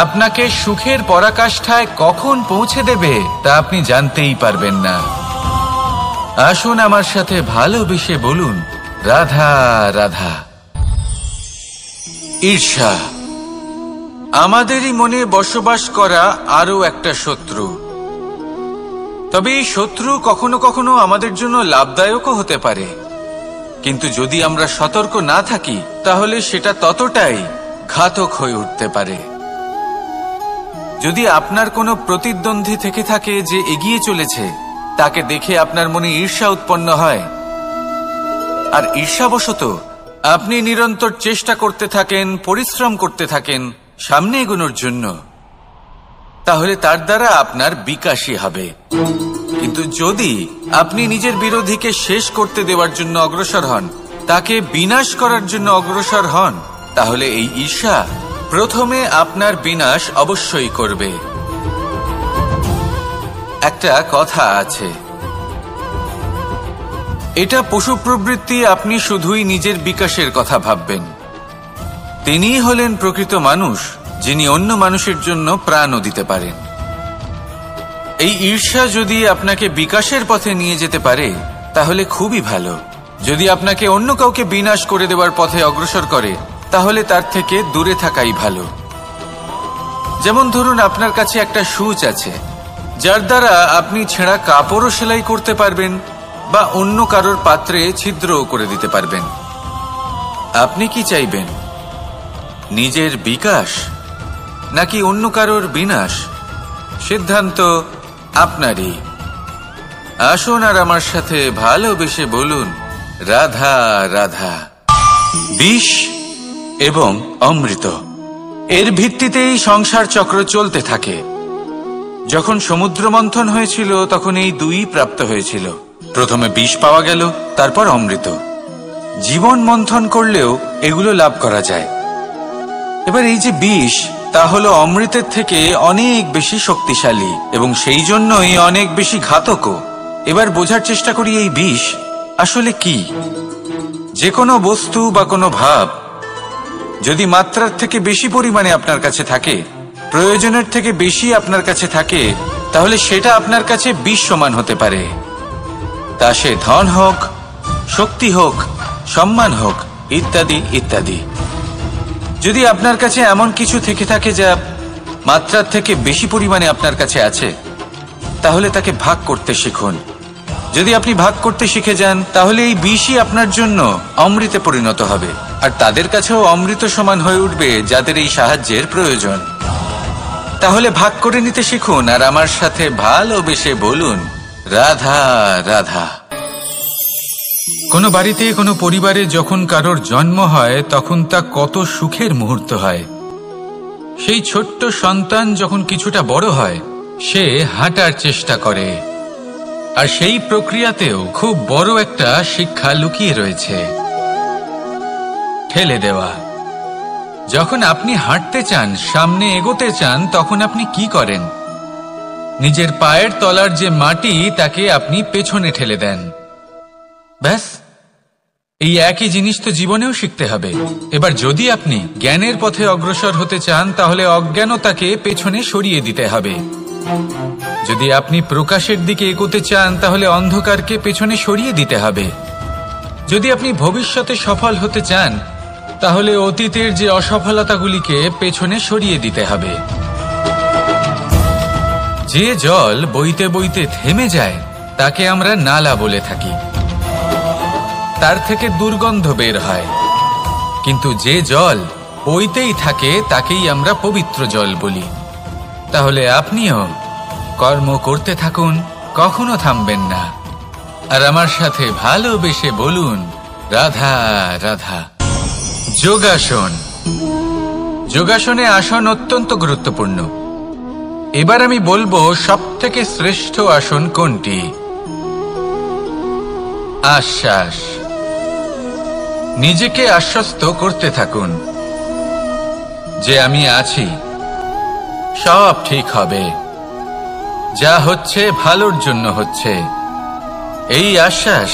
আপনাকে সুখের পরাকাষ্ঠায় কখন পৌঁছে দেবে তা আপনি জানতেই পারবেন না। আসুন আমার সাথে ভালোবেসে বলুন, রাধা রাধা। ঈর্ষা আমাদেরই মনে বসবাস করা আরো একটা শত্রু। তবে এই শত্রু কখনো কখনো আমাদের জন্য লাভদায়কও হতে পারে, কিন্তু যদি আমরা সতর্ক না থাকি তাহলে সেটা ততটাই ঘাতক হয়ে উঠতে পারে। যদি আপনার কোনো প্রতিদ্বন্দ্বী থেকে থাকে যে এগিয়ে চলেছে, তাকে দেখে আপনার মনে ঈর্ষা উৎপন্ন হয়, আর ঈর্ষাবশত আপনি নিরন্তর চেষ্টা করতে থাকেন, পরিশ্রম করতে থাকেন সামনে এগোনোর জন্য, তাহলে তার দ্বারা আপনার বিকাশই হবে। কিন্তু যদি আপনি নিজের বিরোধীকে শেষ করতে দেওয়ার জন্য অগ্রসর হন, তাকে বিনাশ করার জন্য অগ্রসর হন, তাহলে এই ঈর্ষা প্রথমে আপনার বিনাশ অবশ্যই করবে। একটা কথা আছে, এটা পশু প্রবৃত্তি, আপনি শুধুই নিজের বিকাশের কথা ভাববেন। তিনিই হলেন প্রকৃত মানুষ, যিনি অন্য মানুষের জন্য প্রাণও দিতে পারেন। এই ঈর্ষা যদি আপনাকে বিকাশের পথে নিয়ে যেতে পারে তাহলে খুবই ভালো। যদি আপনাকে অন্য কাউকে বিনাশ করে দেওয়ার পথে অগ্রসর করে, তাহলে তার থেকে দূরে থাকাই ভালো। যেমন ধরুন, আপনার কাছে একটা সূচ আছে, যার দ্বারা আপনি ছেঁড়া কাপড়ও সেলাই করতে পারবেন বা অন্য কারোর পাত্রে ছিদ্রও করে দিতে পারবেন। আপনি কি চাইবেন, নিজের বিকাশ নাকি অন্য কারোর বিনাশ? সিদ্ধান্ত আপনারই। আসুন আর আমার সাথে ভালোবেসে বলুন, রাধা রাধা। বিষ এবং অমৃত, এর ভিত্তিতেই সংসার চক্র চলতে থাকে। যখন সমুদ্র মন্থন হয়েছিল তখন এই দুই প্রাপ্ত হয়েছিল। প্রথমে বিষ পাওয়া গেল, তারপর অমৃত। জীবন মন্থন করলেও এগুলো লাভ করা যায়। এবার এই যে বিষ, তা হলো অমৃতের থেকে অনেক বেশি শক্তিশালী এবং সেই জন্যই অনেক বেশি ঘাতকও। এবার বোঝার চেষ্টা করি এই বিষ আসলে কি। যে কোনো বস্তু বা কোনো ভাব যদি মাত্রার থেকে বেশি পরিমাণে আপনার কাছে থাকে, প্রয়োজনের থেকে বেশি আপনার কাছে থাকে, তাহলে সেটা আপনার কাছে বিষ সমান হতে পারে। তা সে ধন হোক, শক্তি হোক, সম্মান হোক, ইত্যাদি ইত্যাদি। যদি আপনার কাছে এমন কিছু থেকে থাকে যা মাত্রার থেকে বেশি পরিমাণে আপনার কাছে আছে, তাহলে তাকে ভাগ করতে শিখুন। যদি আপনি ভাগ করতে শিখে যান, তাহলে এই বিষই আপনার জন্য অমৃতে পরিণত হবে, আর তাদের কাছেও অমৃত সমান হয়ে উঠবে যাদের এই সাহায্যের প্রয়োজন। তাহলে ভাগ করে নিতে শিখুন আর আমার সাথে ভালোবেসে বলুন, রাধা রাধা। কোনো বাড়িতে, কোনো পরিবারে যখন কারোর জন্ম হয়, তখন তা কত সুখের মুহূর্ত হয়। সেই ছোট্ট সন্তান যখন কিছুটা বড় হয়, সে হাঁটার চেষ্টা করে, আর সেই প্রক্রিয়াতেও খুব বড় একটা শিক্ষা লুকিয়ে রয়েছে, ঠেলে দেওয়া। যখন আপনি হাঁটতে চান, সামনে এগোতে চান, তখন আপনি কি করেন? নিজের পায়ের তলার যে মাটি, তাকে আপনি পেছনে ঠেলে দেন। ব্যাস, এই একই জিনিস তো জীবনেও শিখতে হবে। এবার যদি আপনি জ্ঞানের পথে অগ্রসর হতে চান, তাহলে অজ্ঞানতাকে পেছনে সরিয়ে দিতে হবে। যদি আপনি প্রকাশের দিকে এগোতে চান, তাহলে অন্ধকারকে পেছনে সরিয়ে দিতে হবে। যদি আপনি ভবিষ্যতে সফল হতে চান, তাহলে অতীতের যে অসফলতাগুলিকে পেছনে সরিয়ে দিতে হবে। যে জল বইতে বইতে থেমে যায়, তাকে আমরা নালা বলে থাকি। তার থেকে দুর্গন্ধ বের হয়। কিন্তু যে জল বইতেই থাকে, তাকেই আমরা পবিত্র জল বলি। তাহলে আপনিও কর্ম করতে থাকুন, কখনো থামবেন না। আর আমার সাথে ভালোবেসে বলুন, রাধা রাধা। যোগাসন। যোগাসনে আসন অত্যন্ত গুরুত্বপূর্ণ। এবার আমি বলবো সবথেকে শ্রেষ্ঠ আসন কোনটি। আশ্বাস। নিজেকে আশ্বস্ত করতে থাকুন যে আমি আছি, সব ঠিক হবে, যা হচ্ছে ভালোর জন্য হচ্ছে। এই আশ্বাস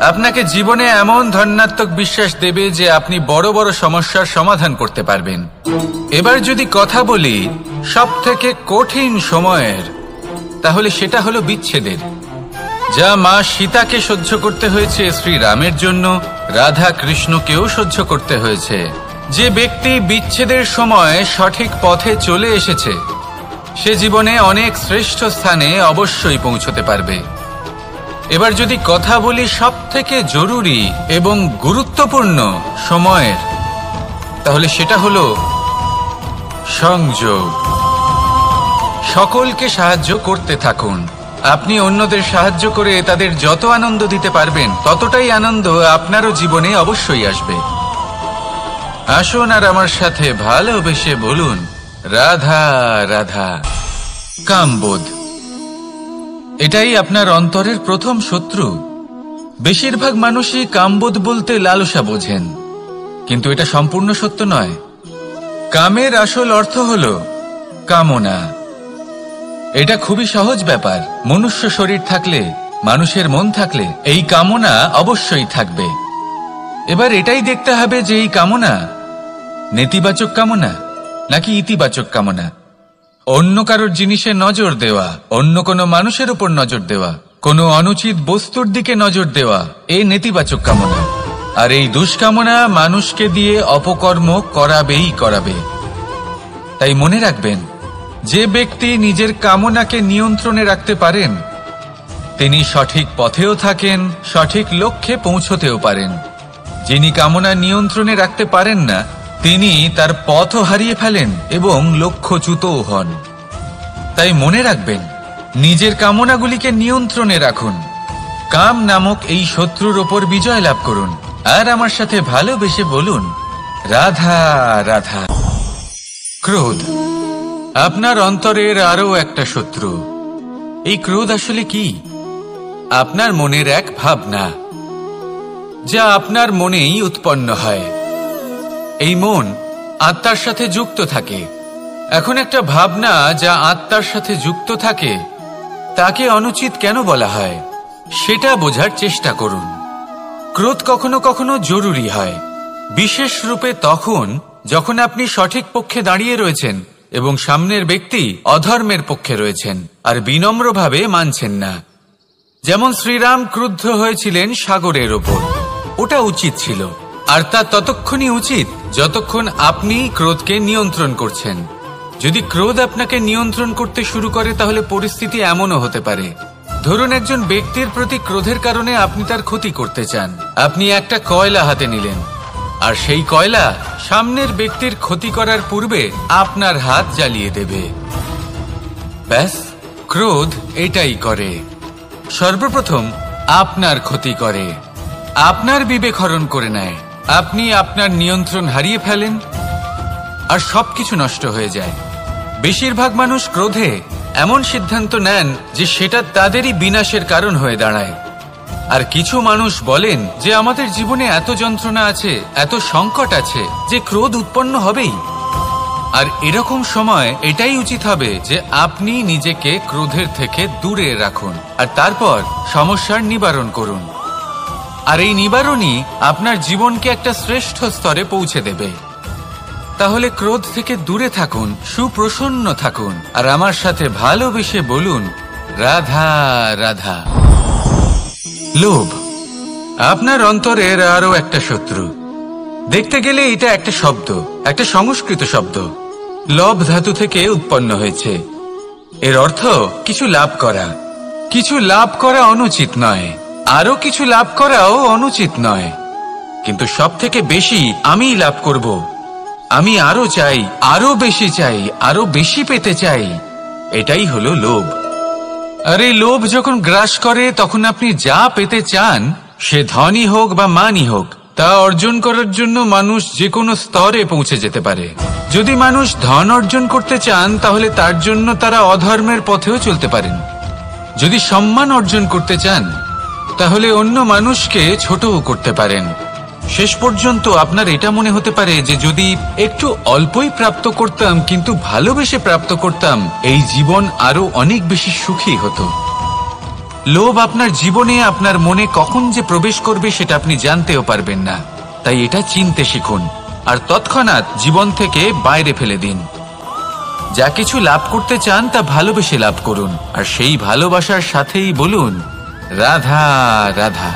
আপনাকে জীবনে এমন ধনাত্মক বিশ্বাস দেবে যে আপনি বড় বড় সমস্যার সমাধান করতে পারবেন। এবার যদি কথা বলি সবথেকে কঠিন সময়ের, তাহলে সেটা হলো বিচ্ছেদের। যা মা সীতাকে সহ্য করতে হয়েছে শ্রীরামের জন্য, রাধা কৃষ্ণকেও সহ্য করতে হয়েছে। যে ব্যক্তি বিচ্ছেদের সময় সঠিক পথে চলে এসেছে, সে জীবনে অনেক শ্রেষ্ঠ স্থানে অবশ্যই পৌঁছতে পারবে। এবার যদি কথা বলি সবথেকে জরুরি এবং গুরুত্বপূর্ণ সময়ের, তাহলে সেটা হলো সংযোগ। সকলকে সাহায্য করতে থাকুন। আপনি অন্যদের সাহায্য করে তাদের যত আনন্দ দিতে পারবেন, ততটাই আনন্দ আপনারও জীবনে অবশ্যই আসবে। আসুন আর আমার সাথে ভালোবেসে বলুন, রাধা রাধা। কামবোধ, এটাই আপনার অন্তরের প্রথম শত্রু। বেশিরভাগ মানুষই কামবোধ বলতে লালসা বোঝেন, কিন্তু এটা সম্পূর্ণ সত্য নয়। কামের আসল অর্থ হল কামনা। এটা খুবই সহজ ব্যাপার। মনুষ্য শরীর থাকলে, মানুষের মন থাকলে এই কামনা অবশ্যই থাকবে। এবার এটাই দেখতে হবে যে এই কামনা নেতিবাচক কামনা নাকি ইতিবাচক কামনা। অন্য কারোর জিনিসে নজর দেওয়া, অন্য কোনো মানুষের উপর নজর দেওয়া, কোনো অনুচিত বস্তুর দিকে নজর দেওয়া, এই নেতিবাচক কামনা। আর এই দুষ্কামনা মানুষকে দিয়ে অপকর্ম করাবেই করাবে। তাই মনে রাখবেন, যে ব্যক্তি নিজের কামনাকে নিয়ন্ত্রণে রাখতে পারেন, তিনি সঠিক পথেও থাকেন, সঠিক লক্ষ্যে পৌঁছতেও পারেন। যিনি কামনা নিয়ন্ত্রণে রাখতে পারেন না, তিনি তার পথও হারিয়ে ফেলেন এবং লক্ষ্যচ্যুতও হন। তাই মনে রাখবেন, নিজের কামনাগুলিকে নিয়ন্ত্রণে রাখুন। কাম নামক এই শত্রুর ওপর বিজয় লাভ করুন। আর আমার সাথে ভালোবেসে বলুন, রাধা রাধা। ক্রোধ, আপনার অন্তরের আরো একটা শত্রু। এই ক্রোধ আসলে কি? আপনার মনের এক ভাবনা, যা আপনার মনেই উৎপন্ন হয়। এই মন আত্মার সাথে যুক্ত থাকে। এখন একটা ভাবনা যা আত্মার সাথে যুক্ত থাকে, তাকে অনুচিত কেন বলা হয় সেটা বোঝার চেষ্টা করুন। ক্রোধ কখনো কখনো জরুরি হয়, বিশেষ রূপে তখন যখন আপনি সঠিক পক্ষে দাঁড়িয়ে রয়েছেন এবং সামনের ব্যক্তি অধর্মের পক্ষে রয়েছেন আর বিনম্রভাবে মানছেন না। যেমন শ্রীরাম ক্রুদ্ধ হয়েছিলেন সাগরের ওপর। ওটা উচিত ছিল, আর তা ততক্ষণই উচিত যতক্ষণ আপনি ক্রোধকে নিয়ন্ত্রণ করছেন। যদি ক্রোধ আপনাকে নিয়ন্ত্রণ করতে শুরু করে, তাহলে পরিস্থিতি এমনও হতে পারে, ধরুন একজন ব্যক্তির প্রতি ক্রোধের কারণে আপনি তার ক্ষতি করতে চান। আপনি একটা কয়লা হাতে নিলেন, আর সেই কয়লা সামনের ব্যক্তির ক্ষতি করার পূর্বে আপনার হাত জ্বালিয়ে দেবে। ব্যাস, ক্রোধ এটাই করে। সর্বপ্রথম আপনার ক্ষতি করে, আপনার বিবেক হরণ করে নেয়। আপনি আপনার নিয়ন্ত্রণ হারিয়ে ফেলেন আর সবকিছু নষ্ট হয়ে যায়। বেশিরভাগ মানুষ ক্রোধে এমন সিদ্ধান্ত নেন যে সেটা তাদেরই বিনাশের কারণ হয়ে দাঁড়ায়। আর কিছু মানুষ বলেন যে আমাদের জীবনে এত যন্ত্রণা আছে, এত সংকট আছে যে ক্রোধ উৎপন্ন হবেই। আর এরকম সময় এটাই উচিত হবে যে আপনি নিজেকে ক্রোধের থেকে দূরে রাখুন আর তারপর সমস্যার নিবারণ করুন। আর এই নিবারণই আপনার জীবনকে একটা শ্রেষ্ঠ স্তরে পৌঁছে দেবে। তাহলে ক্রোধ থেকে দূরে থাকুন, সুপ্রসন্ন থাকুন, আর আমার সাথে ভালোবেসে বলুন, রাধা রাধা। লোভ, আপনার অন্তরের আরো একটা শত্রু। দেখতে গেলে এটা একটা শব্দ, একটা সংস্কৃত শব্দ। লব ধাতু থেকে উৎপন্ন হয়েছে। এর অর্থ কিছু লাভ করা। কিছু লাভ করা অনুচিত নয়, আরো কিছু লাভ করাও অনুচিত নয়, কিন্তু সব থেকে বেশি আমি লাভ করব। আমি আরো চাই, আরো বেশি চাই, আরো বেশি পেতে চাই। এটাই হলো লোভ। আর এই লোভ যখন গ্রাস করে, তখন আপনি যা পেতে চান, সে ধনই হোক বা মানই হোক, তা অর্জন করার জন্য মানুষ যে কোনো স্তরে পৌঁছে যেতে পারে। যদি মানুষ ধন অর্জন করতে চান তাহলে তার জন্য তারা অধর্মের পথেও চলতে পারেন। যদি সম্মান অর্জন করতে চান তাহলে অন্য মানুষকে ছোটও করতে পারেন। শেষ পর্যন্ত আপনার এটা মনে হতে পারে যে যদি একটু অল্পই প্রাপ্ত করতাম কিন্তু ভালোবেসে প্রাপ্ত করতাম, এই জীবন আরো অনেক বেশি সুখী হতো। লোভ আপনার জীবনে, আপনার মনে কখন যে প্রবেশ করবে সেটা আপনি জানতেও পারবেন না। তাই এটা চিনতে শিখুন আর তৎক্ষণাৎ জীবন থেকে বাইরে ফেলে দিন। যা কিছু লাভ করতে চান তা ভালোবেসে লাভ করুন, আর সেই ভালোবাসার সাথেই বলুন রাধা রাধা।